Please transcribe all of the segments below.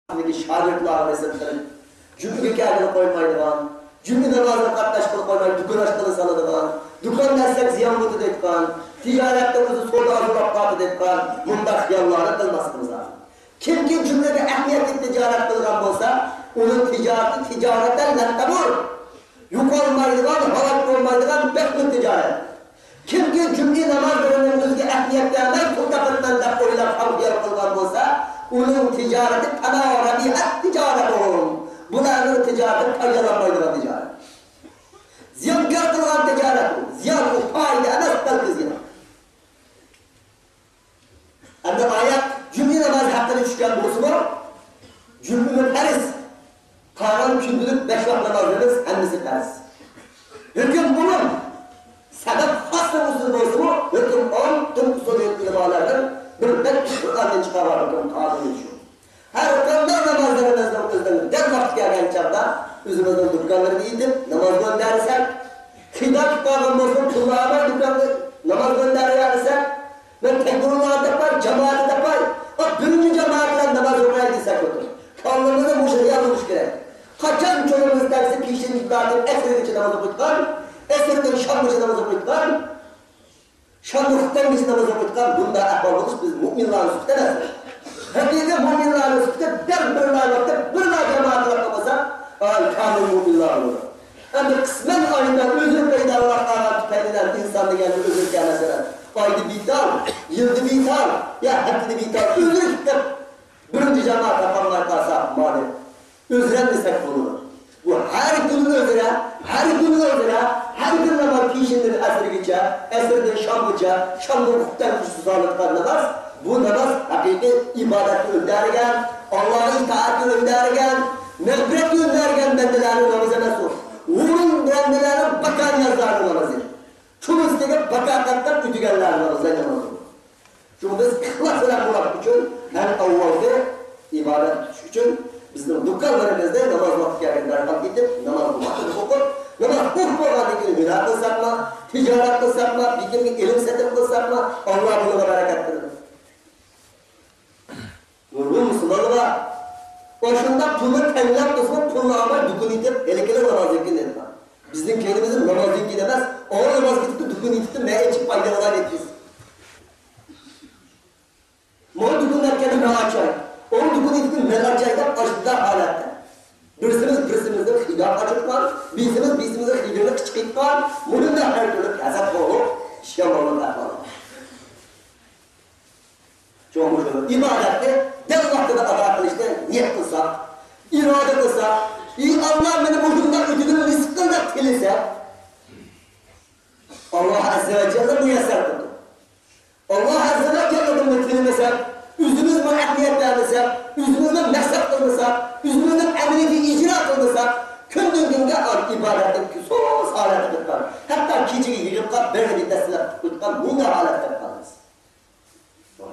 şagirdlar resimlerin cümle kendini koymaydıgan, cümle namazda katlaşkılı koymaydı, dükkan aşkılı saladıgan, dükkan dersek ziyan budu detkan, ticarette uzun soda azurlap katı detkan, mundaq yanlarını kılmasınız lazım. Kim ki cümlede ehmiyetli ticaret kılgan bolsa, onun ticareti ticaretten nettabur. Yuk olmaydıgan, halak olmaydıgan bekli ticaret. Kim ki cümle namaz bölümünün özge ehmiyetlerden kurtakırdan da oylap hamdiyar kılgan bolsa, onun ticareti tamamen rabihat ticaret olur. Bunların ticareti paydalanmaydıgan ticaret. Ziyankar kılgan ticaret olur. Ziyan o fayda emes belki ziyan. Hem de ayet cümle namaz hakkında düşken bolsun o, cümlenin periz. Kalan kündülük 5 vakit namazlarımız kendisi periz. Hüküm bunun. Sebep hasta usul bolsun o, hüküm 10 tüm usul ilmalarının bir tek Kur'an'dan çıkarlar hüküm kanun geçiyor. Her hükümler namazlarımızdan özlemir. Der vakit gelgen çapda özümüzden dükkanları giydim, namaz göndersek, hidap kitabın bolsun, kulağıma dükkanları namaz gönderirsek, ve tekbirullah yapar, cemaat yapar. O birinci cemaatler namaz okumaya gitsek otur. Kanunumuzda muşahı yapılmış gerek. Kaçan çoğumuz dersi kişinin iddiatını eserin için namaz okuyutkan, eserden şanlı için namaz okuyutkan, şanlıktan için namaz okuyutkan, bunda ahval olmuş biz müminlerin süttemez. Hakikaten müminlerin sütte bir vakti bir cemaat yapamasa, kamil müminler olur. Hem de kısmen ayından özür peyda Allah'tan tükendiler, insanlı geldi özür gelmesine. Aydı bitar, yıldı bitar, ya hepsini bitar, özür gitti. Birinci cemaat yapanlar kalsa mali. Özren desek bunu. Bu her günün özüre, her günün özüre, her gün namaz kişinin esri geçe, esriden şam geçe, şamda hukuktan hususalıklar namaz. Bu namaz hakiki ibadeti öndergen, Allah'a itaati öndergen, nefret öndergen bendelerin namazı nasıl? Vurun bendelerin bakan yazlarının namazı. Şunu isteyip bakakattan kütügenler namazı namazı. Çünkü biz kılasılar bulmak için, hem avvalda ibadet için, bizim dükkanlarımızda namaz vakti geldiler, vakti gidip namaz vakti okup, namaz okumadan bir gün günah kılsak mı, ticaret kılsak mı, bir gün ilim setim kılsak mı, Allah bunu berekettirir. Görür musun oğlum? Başında pulun kendiler kısmı pullağıma dükkan itip, elekele namaz ekin dedi. Bizim kendimizin namaz ekin demez, o namaz gidip dükkan itip, neye çık faydalar ettiyiz. Mol dükkanlar kendi mağaçay. Onun dükkanı itip mağaçayda başında halatta. Birsimizde hidap açık var, birisimiz hidirli kıçkık var, bunun da her türlü azap olur, şemalı tahvalı. Çok hoşuma. İbadette, der vaktinde adak kılışta niyet kılsak, irade kılsak, Allah benim ucumdan ödülünü rızkında tilise, Allah Azze ve Celle müyesser kıldı. Allah Azze ve Celle bunu tilmesek, üzümüz muhabbiyet vermesek, üzümüzden meslek kılmasak, üzümüzden emriyeti icra kılmasak, kündün günde ibadetin küsos haleti tutkan. Hatta keçigi yığıpka bir destilep tutkan bunlar halette kalırız.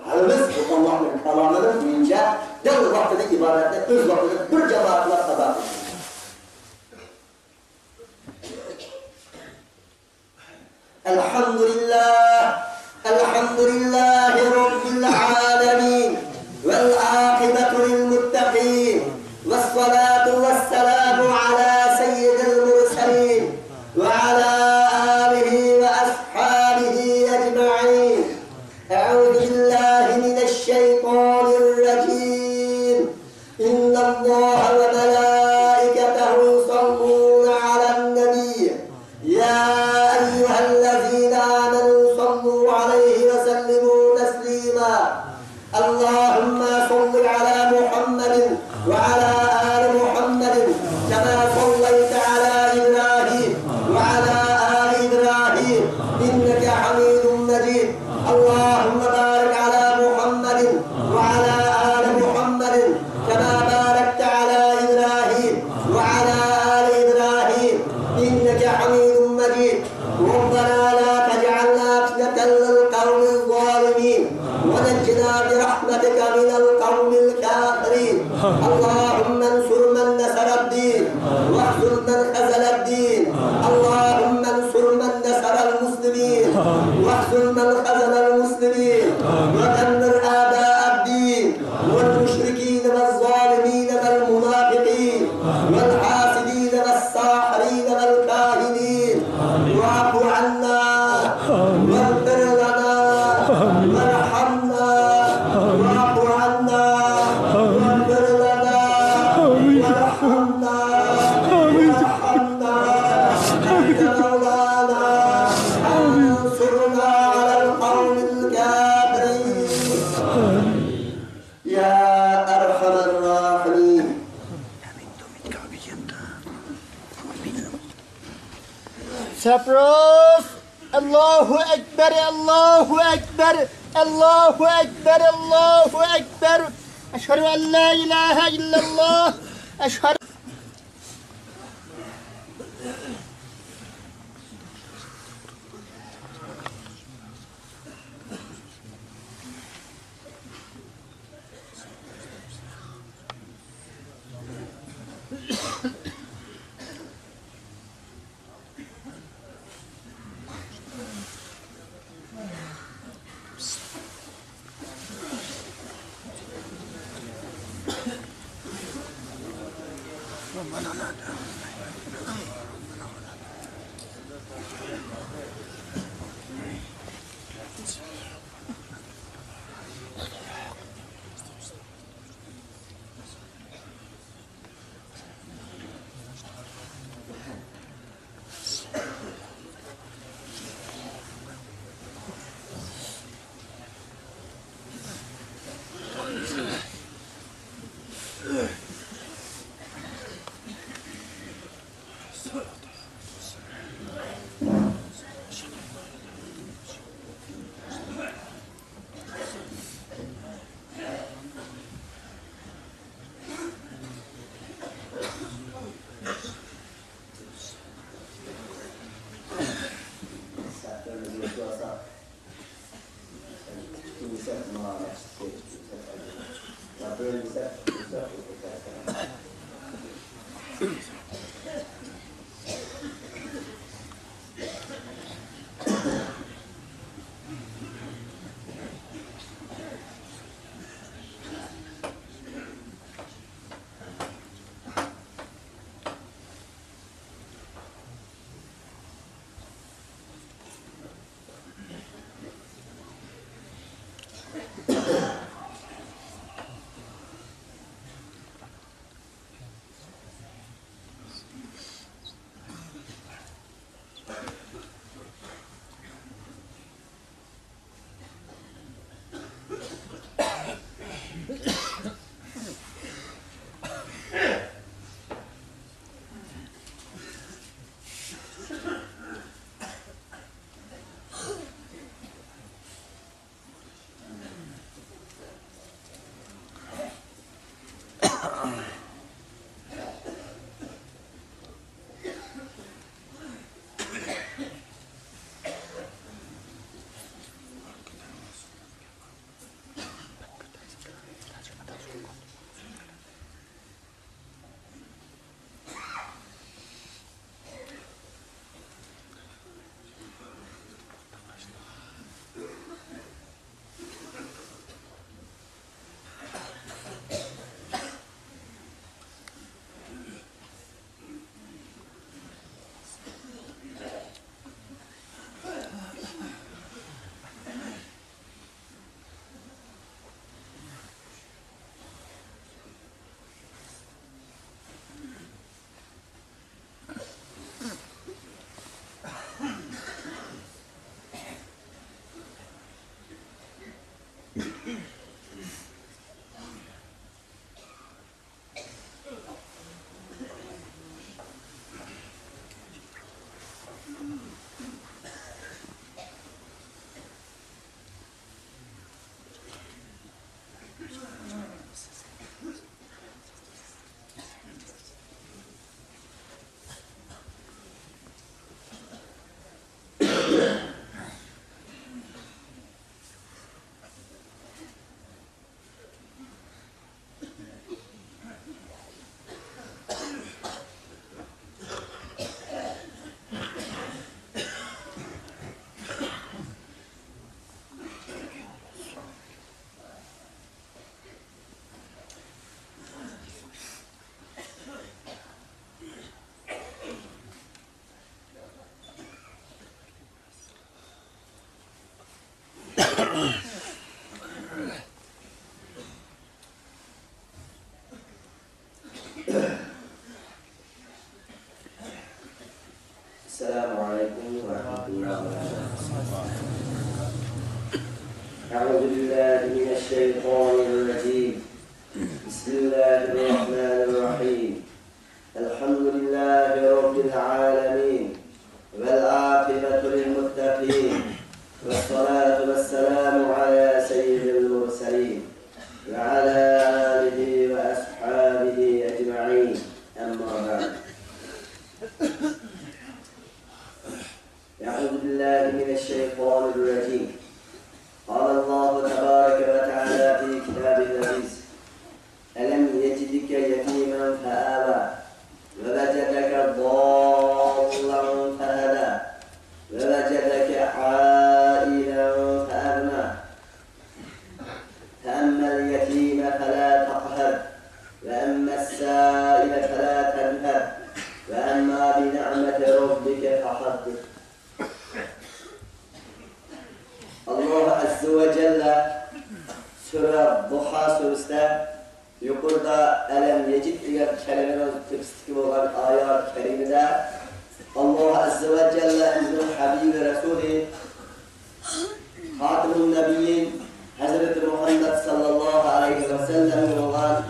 Halimiz Allah'ın kalamının duyunca devr vaktinde ibadette, öz vaktinde bir cemaatler kadar tutulur. Elhamdülillah, elhamdülillahi Rabbil alemin, vel âkibatu lil muttaqin, vessalatu vesselamu ala seyyidil murselin, ve ala âlihi ve ashabihi ecma'in. Eûzu billahi mineşşeytanirracim. İnnallâhe ve melâiketehu yusallûne alen nebiy. Ya eyyühellezîne âmenû sallû aleyhi ve sellimû teslîmâ. Allahümme salli ala Muhammedin ve ala âli Muhammedin kemâ sallayte ala İbrahim ve ala âli İbrahim inneke hamidun mecid. Allahümme barik ala Muhammedin ve ala âli Muhammedin kemâ barekte ala İbrahim ve ala âli İbrahim inneke hamidun mecid. Rabbena la tec'alna fitneten lil kavmil zalimin ve neccina birahmetike minel kavmil kafirin. Allahümme ensur men nesereddin ve ahzul men hazeleddin. Allahümme ensur men neserel muslimin ve ahzul men hazelel muslimin ve demmir âbâ'eddin ve müşrikîn ve zalimin Sapros. Allahu Ekber, Allahu Ekber, Allahu Ekber, Allahu Ekber. Eşhedü en la ilahe illallah. Eşhedü. السلام عليكم ورحمة الله وبركاته. أعوذ بالله من الشيطان الرجيم. بسم الله الرحمن الرحيم. الحمد لله رب العالمين. وأما السائل فلا تنهر وأما بنعمة ربك فحدث. Allah Azze ve Celle Sure Duha Suresi'nde yukarıda elem yecid diye kelimenin tepsitki olan ayet-i kerimede Allah Azze ve Celle İzmir Habibi Resulü Hatim-ül Nebiyyin Hazreti Muhammed sallallahu aleyhi ve sellem olan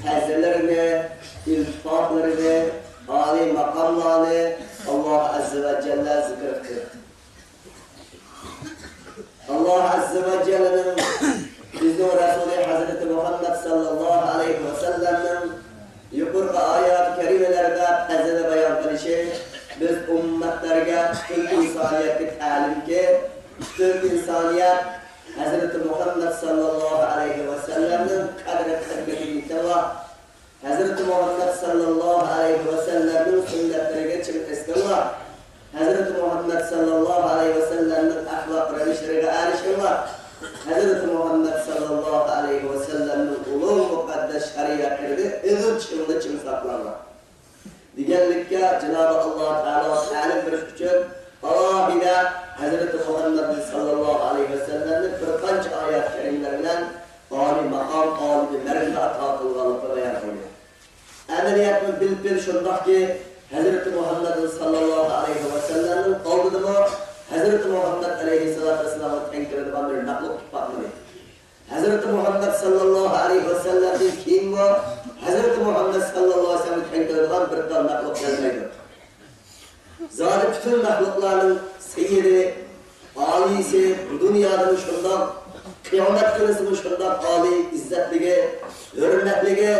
hazrelerini, iltifatlarını, âli makamlarını Allah Azze ve Celle zikretti. Allah Azze ve Celle'nin bizim Resulü Hazreti Muhammed sallallahu aleyhi ve sellem'in yukarıda ayet-i kerimelerde tezini bayan kılışı biz ümmetlerge tüm insaniyeti talim ki tüm insaniyet Hazreti Muhammed sallallahu aleyhi ve sellem'in kadri var. Hazreti Muhammed sallallahu aleyhi ve sellem'in sünnetlerine çim var. Hazreti Muhammed sallallahu aleyhi ve sellem'in ahlaklarına şerine erişim var. Hazreti Muhammed sallallahu aleyhi ve sellem'in ulu mukaddes şeriatlarını ızıl çim saklarlar. Diğerlikle Cenab-ı Allah Teala talim bir için Allah bile Hazreti Muhammed sallallahu aleyhi ve sellem'in birkaç ayet-i kerimeleriyle âli makam, âli bir merinde atakılgalıkla beyan ediyor. Emeliyatın bil şundak ki Hazreti Muhammed sallallahu aleyhi ve sellem'in kavludu mu Hazreti Muhammed aleyhissalatü vesselam'ın tenkiridi var bir nakluk tutmaklı. Hazreti Muhammed sallallahu aleyhi ve sellem'in kim mi? Hazreti Muhammed sallallahu aleyhi ve sellem'in tenkiridi var bir dal nakluk gelmeydi. Zaten bütün naklukların seyiri, alisi, bu dünyanın şundan, kıyamet günüsünün şundan âli, izzetligi, hürmetligi,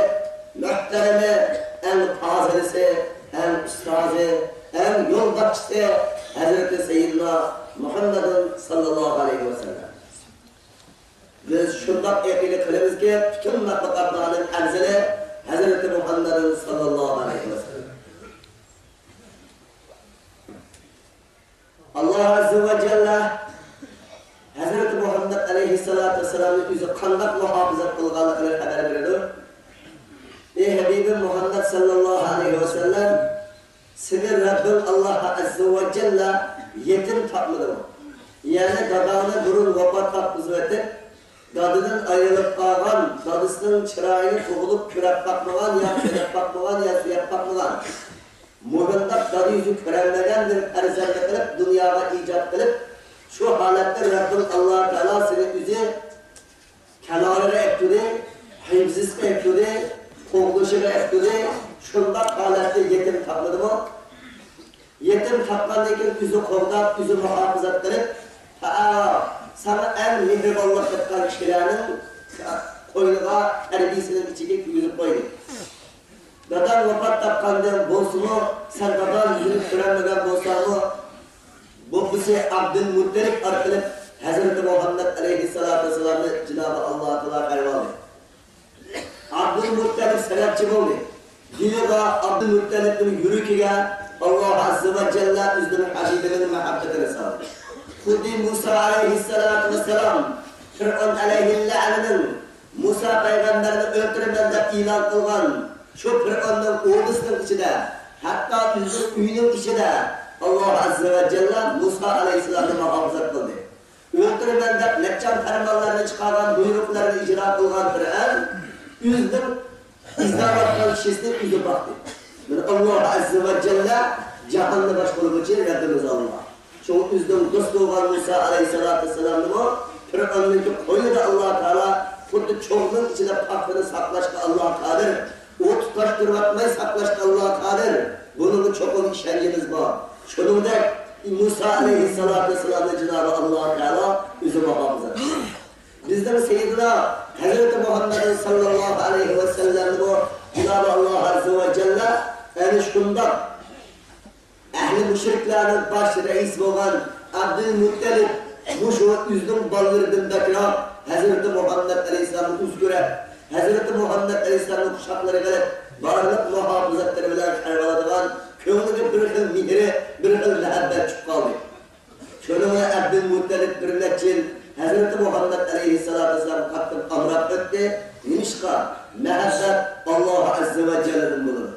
muhteremi, en fazilisi, en üstazı, en yoldaşçısı Hazreti Seyyidina Muhammed'in sallallahu aleyhi ve sellem. Biz şundan ekili kılımız ki bütün mahlukatların emzili Hazreti Muhammed'in sallallahu aleyhi ve sellem. Allah Azze ve Celle Hazreti Muhammed aleyhissalatü vesselam'ın yüzü kandak muhafızat kılganlıkları haber veriyor. Ey Habibim Muhammed sallallahu aleyhi ve sellem senin Rabbin Allah Azze ve Celle yetim tapmadı. Yani dadağına durun vefat tapmızı etip dadının ayrılıp kalgan, dadısının çırağını toğulup kürek bakmagan, ya kürek bakmagan, ya suyak bakmagan muhundak dadı yüzü köremlegen bir erzende kılıp, dünyaya icat kılıp şu halette Rabbin Allah Teala senin yüzü kenarına ektudu, himzizme ektudu, Koğluşunu ektudu, şundan halette yetim takladı mı? Yetim taklandayken yüzü kovdap, yüzü muhafızat kılıp, sana en mihriballık etken kişilerin koynuğa terbiyesinin içine yüzü koydu. Dadan vefat tapkandan bolsumu, sen dadan yüzünü görenmeden bolsanı, bu bize Abdülmuttalip arkalıp Hazreti Muhammed aleyhissalatü vesselam'ı Cenab-ı Allah Teala kayvaldı. Abdülmuttalip sebepçi oldu. Yine de Abdülmuttalip'in yürüyüşüne Allah Azze ve Celle üzdünün Habibinin muhabbetini sağladı. Kuddi Musa aleyhissalatü vesselam Fir'un aleyhillâ'nın Musa peygamberini öldürmeden ilan kılgan şu Fir'un'un ordusunun içinde hatta üzdün üyünün içinde Allah Azze ve Celle Musa aleyhissalatü muhafızat kıldı. Öldürmeden nekcan fermanlarını çıkaran buyruklarını icra kılgan Fir'un yüzdüm, izlamaktan kişisini yüzü baktı. Yani Allah Azze ve Celle cihanını başvurduğu için Rabbimiz Allah. Çoğu yüzdüm dost olan Musa aleyhissalatü vesselam'ı Fir'un'unki koyu da Allah Teala kurdu çoğunun içine paklını saklaştı Allah Teala. O tutaştırmakmayı saklaştı Allah Teala. Bunun çoğun şeriyimiz var. Şunun da Musa aleyhissalatü vesselam'ı Cenab-ı Allah Teala yüzü muhafızat. Bizden Seyyidina Hazreti Muhammed'in sallallahu aleyhi ve sellem'in o Cenab-ı Allah Azze ve Celle yani şundan ehli müşriklerin baş reisi olan Abdülmuttalip bu şu yüzdüm ballarındakına Hazreti Muhammed aleyhisselam'ın üzgüre Hazreti Muhammed aleyhisselam'ın kuşakları gelip varlık muhafızatları bilen karvaladıgan köyünde bir hıl mihri, bir hıl lehabbet çık kaldı. Şöyle Abdülmuttalip bir neçil Hazreti Muhammed Aleyhisselatü Vesselam hakkın amrat öttü. Nişka, mehabbet Allah Azze ve Celle'nin bulunur.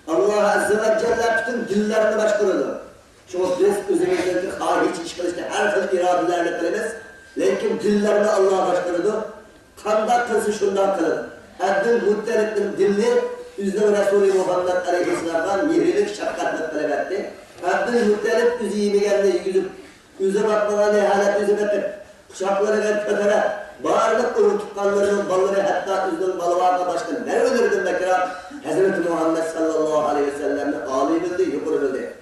Allah Azze ve Celle bütün dillerini başkurdu. Çünkü biz özümüzdeki hahiç iş kılışta her türlü iradelerle kılırız. Lakin dillerini Allah başkurdu. Kanda kılsı şundan kılır. Abdülmuttalib'in dilini üzden Resulü Muhammed Aleyhisselam'dan mihrilik şefkatlik talep etti. Abdülmuttalib üzü yemeğinde yüzüp, yüze bakmana nehalet yüze bakıp, kuşakları gelip kötere, bağırlık ürün tutkanlarının balları hatta üzden balı varsa başka ne ölürdün be kral? Hazreti Muhammed sallallahu aleyhi ve sellem'le âli bildi, yukarı bildi.